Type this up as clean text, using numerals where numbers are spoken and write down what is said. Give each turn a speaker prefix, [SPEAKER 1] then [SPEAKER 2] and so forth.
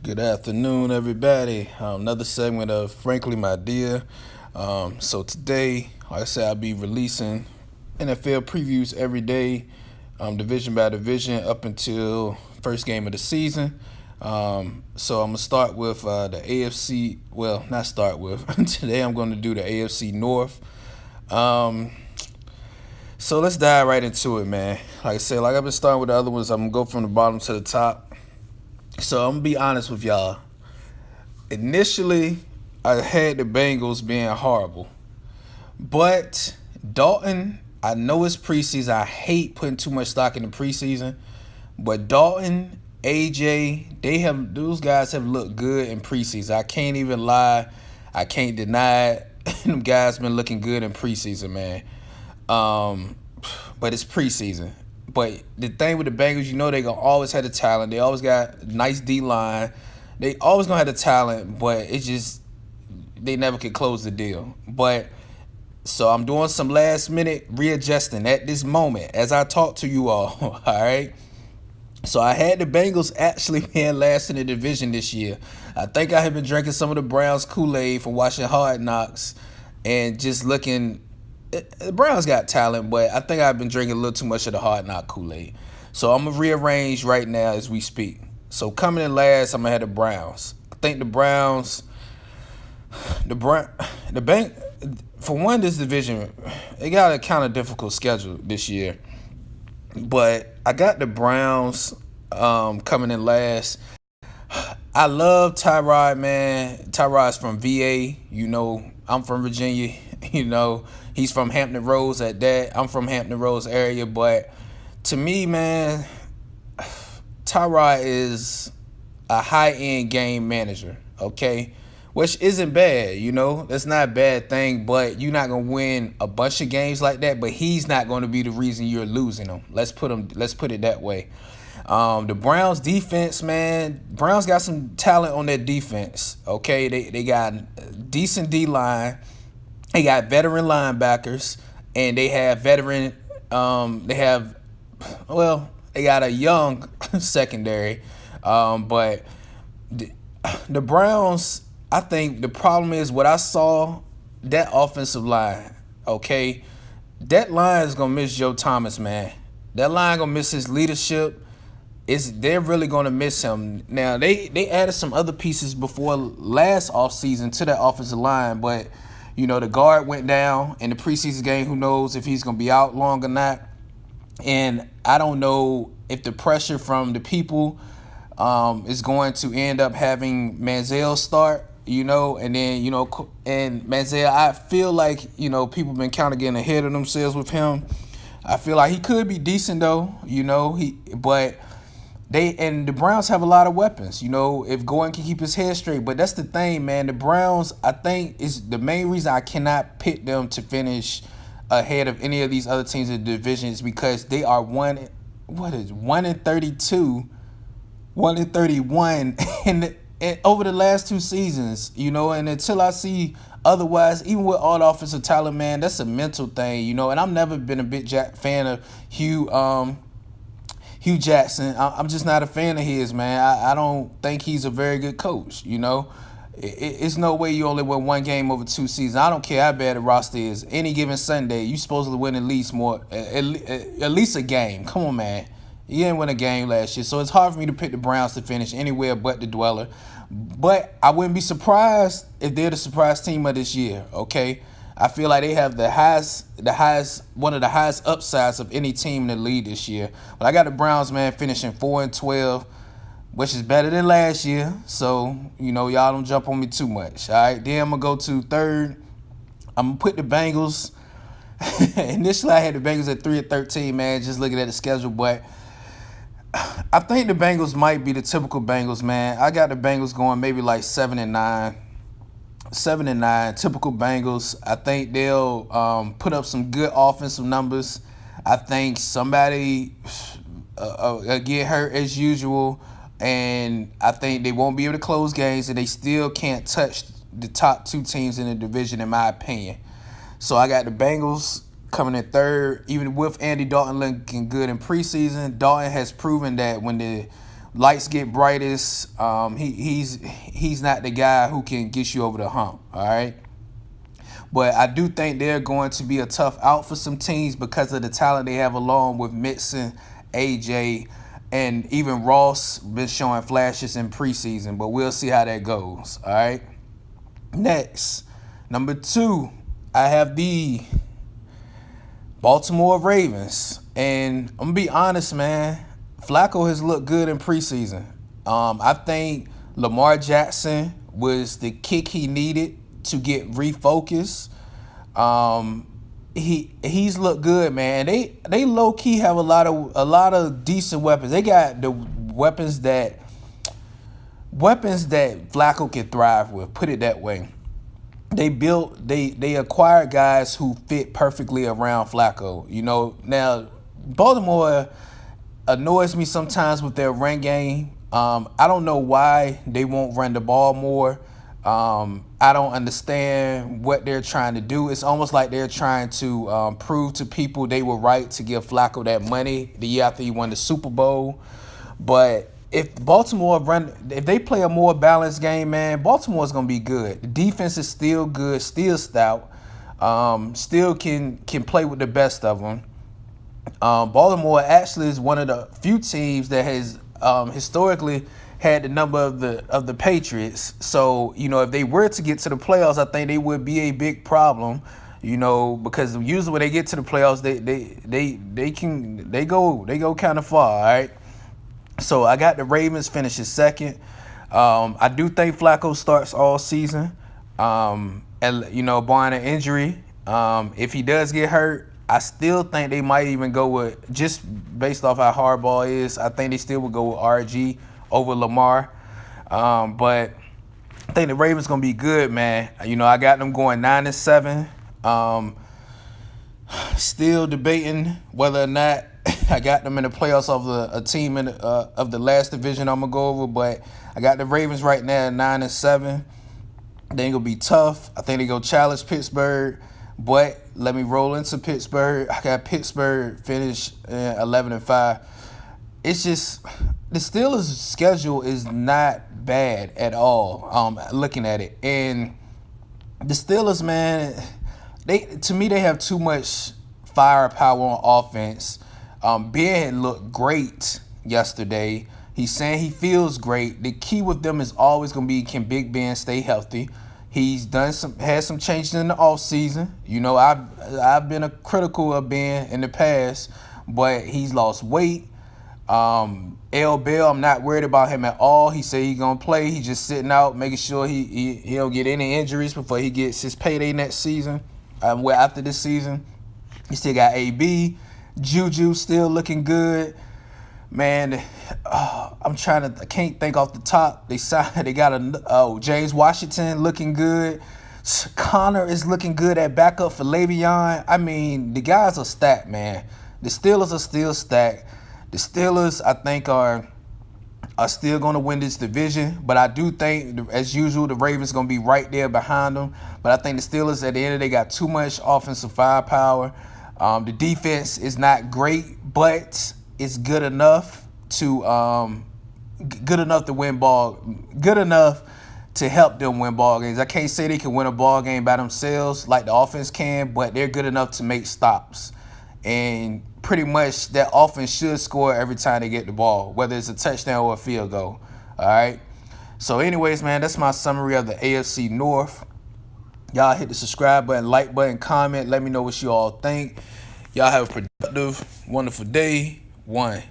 [SPEAKER 1] Good afternoon, everybody. Another segment of Frankly My Dear. So today, like I said, I'll be releasing NFL previews every day, division by division, up until first game of the season. So I'm gonna start with the AFC. Well, not start with. Today I'm going to do the AFC North. So let's dive right into it, man. Like I said, like I've been starting with the other ones, I'm gonna go from the bottom to the top. So I'm gonna be honest with y'all. Initially, I had the Bengals being horrible. But Dalton, I know it's preseason. I hate putting too much stock in the preseason. But Dalton, AJ, those guys have looked good in preseason. I can't even lie. I can't deny it. Them guys been looking good in preseason, man. But it's preseason. But the thing with the Bengals, you know they gonna always have the talent. They always got nice D line. They always gonna have the talent, but it's just they never could close the deal. But so I'm doing some last minute readjusting at this moment as I talk to you all. All right. So I had the Bengals actually being last in the division this year. I think I have been drinking some of the Browns Kool-Aid from watching Hard Knocks and just looking. The Browns got talent, but I think I've been drinking a little too much of the Hard Knock Kool-Aid. So I'm going to rearrange right now as we speak. So coming in last, I'm going to have the Browns. I think the Browns, for one, this division, they got a kind of difficult schedule this year. But I got the Browns coming in last. I love Tyrod, man. Tyrod's from VA. You know, I'm from Virginia. You know, he's from Hampton Roads at that. I'm from Hampton Roads area. But to me, man, Tyrod is a high-end game manager, okay? Which isn't bad, you know. That's not a bad thing, but you're not going to win a bunch of games like that, but he's not going to be the reason you're losing them. Let's put it that way. The Browns defense, man, Browns got some talent on their defense, okay? They got a decent D-line. They got veteran linebackers, and they have they got a young secondary. But the Browns, I think the problem is what I saw, that offensive line, okay? That line is going to miss Joe Thomas, man. That line going to miss his leadership. They're really going to miss him. Now, they added some other pieces before last offseason to that offensive line, but, you know, the guard went down in the preseason game. Who knows if he's going to be out long or not. And I don't know if the pressure from the people is going to end up having Manziel start, you know, and then, you know, and Manziel, I feel like, you know, people have been kind of getting ahead of themselves with him. I feel like he could be decent though, you know, but the Browns have a lot of weapons, you know, if Gordon can keep his head straight. But that's the thing, man. The Browns, I think, is the main reason I cannot pick them to finish ahead of any of these other teams in the division is because they are 1 in 32, 1 in 31 and over the last two seasons, you know, and until I see otherwise, even with all the offensive talent, man, that's a mental thing, you know. And I've never been a big fan of Hugh Jackson. I'm just not a fan of his, man. I don't think he's a very good coach, you know. It's no way you only win one game over 2 seasons. I don't care how bad the roster is. Any given Sunday, you're supposed to win at least a game. Come on, man. You didn't win a game last year, so it's hard for me to pick the Browns to finish anywhere but the Dweller. But I wouldn't be surprised if they're the surprise team of this year, okay? I feel like they have one of the highest upsides of any team in the league this year. But I got the Browns, man, finishing 4-12, which is better than last year. So, you know, y'all don't jump on me too much, all right? Then I'm going to go to third. I'm going to put the Bengals. Initially, I had the Bengals at 3-13, man, just looking at the schedule. But I think the Bengals might be the typical Bengals, man. I got the Bengals going maybe like 7-9. 7-9, typical Bengals. I think they'll put up some good offensive numbers. I think somebody get hurt as usual, and I think they won't be able to close games, and they still can't touch the top 2 teams in the division, in my opinion. So I got the Bengals coming in third, even with Andy Dalton looking good in preseason. Dalton has proven that when the lights get brightest. He's not the guy who can get you over the hump. All right. But I do think they're going to be a tough out for some teams because of the talent they have along with Mixon, AJ, and even Ross been showing flashes in preseason. But we'll see how that goes. All right. Next, number 2, I have the Baltimore Ravens. And I'm going to be honest, man. Flacco has looked good in preseason. I think Lamar Jackson was the kick he needed to get refocused. He's looked good, man. They low key have a lot of decent weapons. They got the weapons that Flacco can thrive with. Put it that way. They acquired guys who fit perfectly around Flacco. You know, now Baltimore annoys me sometimes with their run game. I don't know why they won't run the ball more. I don't understand what they're trying to do. It's almost like they're trying to prove to people they were right to give Flacco that money the year after he won the Super Bowl. But if they play a more balanced game, man, Baltimore's gonna be good. The defense is still good, still stout, still can play with the best of them. Baltimore actually is one of the few teams that has historically had the number of the Patriots. So, you know, if they were to get to the playoffs, I think they would be a big problem. You know, because usually when they get to the playoffs, they go kind of far. All right. So I got the Ravens finishing second. I do think Flacco starts all season. And you know, barring an injury, if he does get hurt, I still think they might even go with, just based off how Harbaugh is, I think they still would go with RG over Lamar. But I think the Ravens going to be good, man. You know, I got them going 9-7. Still debating whether or not I got them in the playoffs of a team of the last division I'm going to go over. But I got the Ravens right now at 9-7. They ain't going to be tough. I think they go challenge Pittsburgh. But let me roll into Pittsburgh. I got Pittsburgh finish 11-5. It's just the Steelers' schedule is not bad at all. Looking at it, and the Steelers, man, to me they have too much firepower on offense. Ben looked great yesterday. He's saying he feels great. The key with them is always going to be, can Big Ben stay healthy? He's had some changes in the offseason. You know, I've been critical of Ben in the past, but he's lost weight. L. Bell, I'm not worried about him at all. He said he's going to play. He's just sitting out, making sure he don't get any injuries before he gets his payday next season. After this season, he still got AB. Juju still looking good. Man, I can't think off the top. They got James Washington looking good. Connor is looking good at backup for Le'Veon. I mean, the guys are stacked, man. The Steelers are still stacked. The Steelers, I think, are still going to win this division. But I do think, as usual, the Ravens going to be right there behind them. But I think the Steelers, at the end of the day, got too much offensive firepower. The defense is not great, but it's good enough to help them win ball games. I can't say they can win a ball game by themselves like the offense can, but they're good enough to make stops. And pretty much that offense should score every time they get the ball, whether it's a touchdown or a field goal. All right. So anyways, man, that's my summary of the AFC North. Y'all hit the subscribe button, like button, comment. Let me know what you all think. Y'all have a productive, wonderful day. 1.